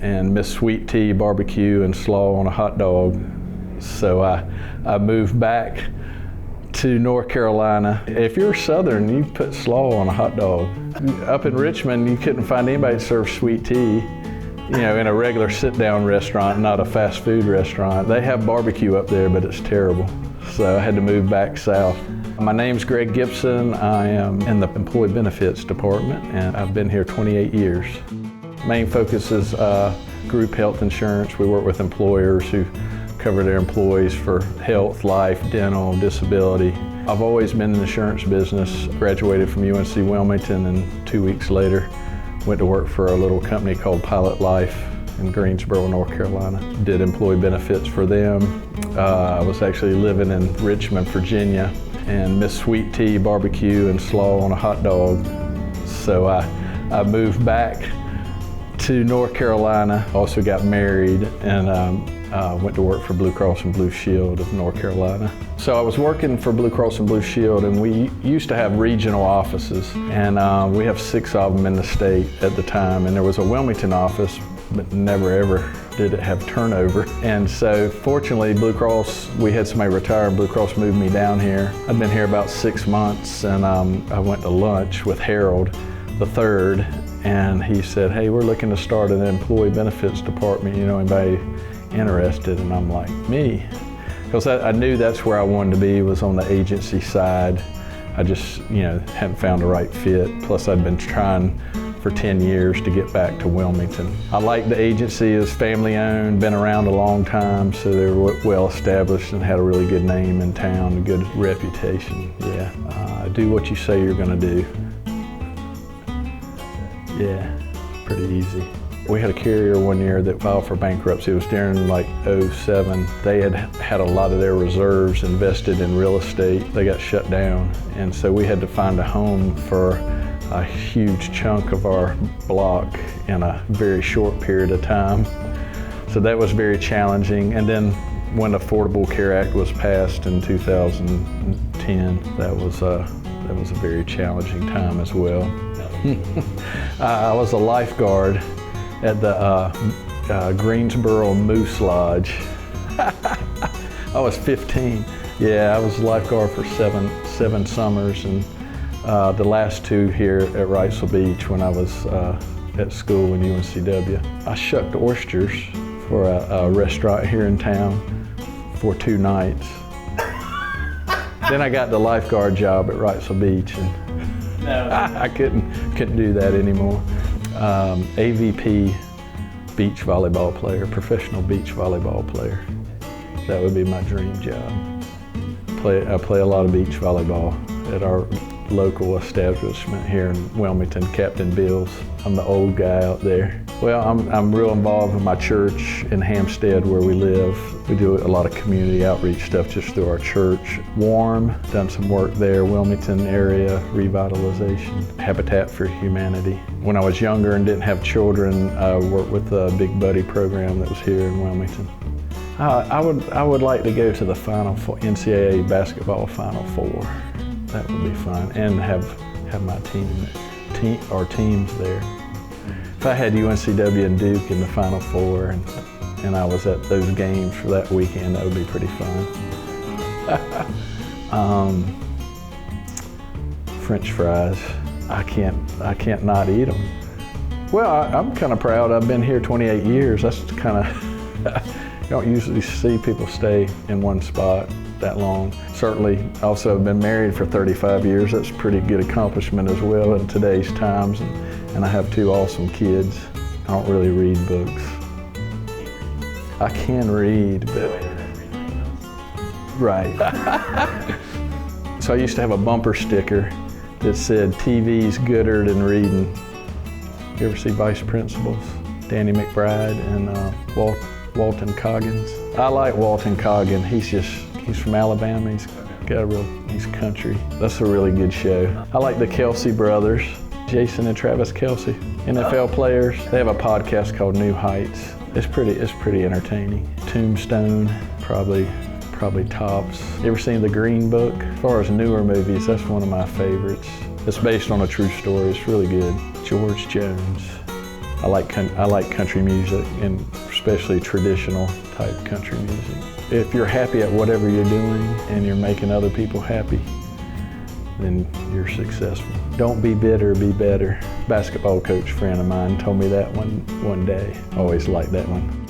and miss sweet tea, barbecue, and slaw on a hot dog. So I moved back to North Carolina. If you're Southern, you put slaw on a hot dog. Up in Richmond, you couldn't find anybody to serve sweet tea, in a regular sit-down restaurant, not a fast food restaurant. They have barbecue up there, but it's terrible. So I had to move back south. My name's Greg Gibson. I am in the Employee Benefits Department, and I've been here 28 years. Main focus is group health insurance. We work with employers who cover their employees for health, life, dental, disability. I've always been in the insurance business. Graduated from UNC Wilmington, and 2 weeks later went to work for a little company called Pilot Life in Greensboro, North Carolina. Did employee benefits for them. I was actually living in Richmond, Virginia, and miss sweet tea, barbecue, and slaw on a hot dog. So I moved back to North Carolina. Also got married and went to work for Blue Cross and Blue Shield of North Carolina. So I was working for Blue Cross and Blue Shield, and we used to have regional offices, and we have 6 of them in the state at the time, and there was a Wilmington office, but never ever did it have turnover. And so fortunately, Blue Cross, we had somebody retire, and Blue Cross moved me down here. I'd been here about 6 months, and I went to lunch with Harold III, and he said, hey, we're looking to start an employee benefits department, anybody interested? And I'm like, me? Because I knew that's where I wanted to be, was on the agency side. I just, hadn't found the right fit. Plus I'd been trying for 10 years to get back to Wilmington. I like the agency. It's family owned, been around a long time, so they were well established and had a really good name in town, a good reputation. Yeah, do what you say you're gonna do. Yeah, pretty easy. We had a carrier one year that filed for bankruptcy. It was during like '07. They had a lot of their reserves invested in real estate. They got shut down, and so we had to find a home for a huge chunk of our block in a very short period of time. So that was very challenging. And then when the Affordable Care Act was passed in 2010, that was a very challenging time as well. I was a lifeguard at the Greensboro Moose Lodge. I was 15. Yeah, I was a lifeguard for seven summers, and the last 2 here at Wrightsville Beach when I was at school in UNCW. I shucked oysters for a restaurant here in town for 2 nights. Then I got the lifeguard job at Wrightsville Beach, and I couldn't do that anymore. AVP beach volleyball player, professional beach volleyball player. That would be my dream job. I play a lot of beach volleyball at our local establishment here in Wilmington, Captain Bill's. I'm the old guy out there. Well, I'm real involved with my church in Hampstead where we live. We do a lot of community outreach stuff just through our church. Warm, done some work there, Wilmington area, revitalization, Habitat for Humanity. When I was younger and didn't have children, I worked with the Big Buddy program that was here in Wilmington. I would like to go to the NCAA basketball Final Four. That would be fun, and have my our teams there. If I had UNCW and Duke in the Final Four, and I was at those games for that weekend, that would be pretty fun. French fries, I can't not eat them. Well, I'm kind of proud. I've been here 28 years. That's kind of, you don't usually see people stay in one spot that long. Certainly, also have been married for 35 years. That's a pretty good accomplishment as well in today's times. And I have 2 awesome kids. I don't really read books. I can read, but... Right. So I used to have a bumper sticker that said, TV's gooder than reading. You ever see Vice Principals? Danny McBride and Walton Coggins. I like Walton Coggins. He's from Alabama. He's country. That's a really good show. I like the Kelsey brothers, Jason and Travis Kelsey, NFL players. They have a podcast called New Heights. It's pretty entertaining. Tombstone, probably tops. You ever seen The Green Book? As far as newer movies, that's one of my favorites. It's based on a true story. It's really good. George Jones. I like country music, and especially traditional type country music. If you're happy at whatever you're doing and you're making other people happy, then you're successful. Don't be bitter, be better. Basketball coach friend of mine told me that one day. Always liked that one.